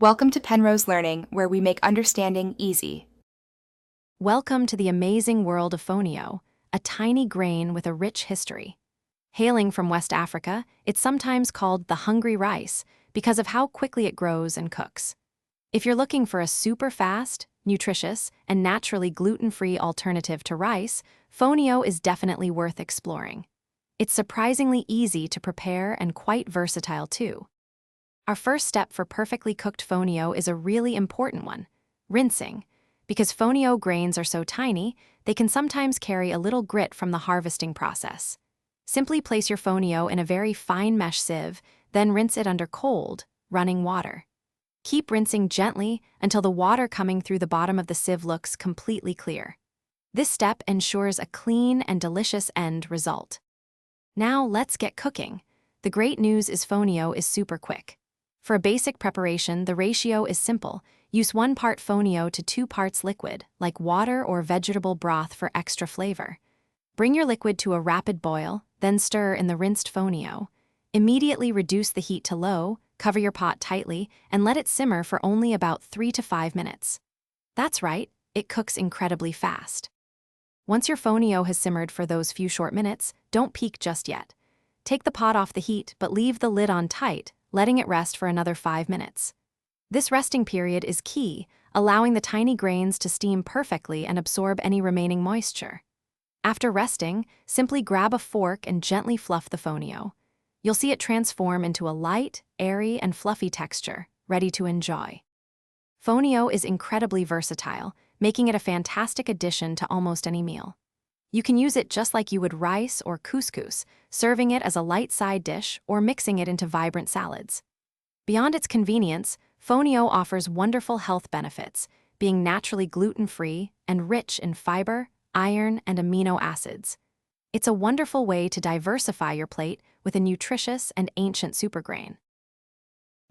Welcome to Penrose Learning, where we make understanding easy. Welcome to the amazing world of fonio, a tiny grain with a rich history. Hailing from West Africa, it's sometimes called the hungry rice because of how quickly it grows and cooks. If you're looking for a super fast, nutritious, and naturally gluten-free alternative to rice, fonio is definitely worth exploring. It's surprisingly easy to prepare and quite versatile too. Our first step for perfectly cooked fonio is a really important one: rinsing. Because fonio grains are so tiny, they can sometimes carry a little grit from the harvesting process. Simply place your fonio in a very fine mesh sieve, then rinse it under cold, running water. Keep rinsing gently until the water coming through the bottom of the sieve looks completely clear. This step ensures a clean and delicious end result. Now let's get cooking. The great news is fonio is super quick. For a basic preparation, the ratio is simple. Use 1 part fonio to 2 parts liquid, like water or vegetable broth for extra flavor. Bring your liquid to a rapid boil, then stir in the rinsed fonio. Immediately reduce the heat to low, cover your pot tightly, and let it simmer for only about 3 to 5 minutes. That's right, it cooks incredibly fast. Once your fonio has simmered for those few short minutes, don't peek just yet. Take the pot off the heat, but leave the lid on tight, letting it rest for another 5 minutes. This resting period is key, allowing the tiny grains to steam perfectly and absorb any remaining moisture. After resting, simply grab a fork and gently fluff the fonio. You'll see it transform into a light, airy, and fluffy texture, ready to enjoy. Fonio is incredibly versatile, making it a fantastic addition to almost any meal. You can use it just like you would rice or couscous, serving it as a light side dish or mixing it into vibrant salads. Beyond its convenience, fonio offers wonderful health benefits, being naturally gluten-free and rich in fiber, iron, and amino acids. It's a wonderful way to diversify your plate with a nutritious and ancient supergrain.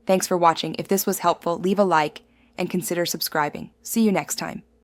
Thanks for watching. If this was helpful, leave a like and consider subscribing. See you next time.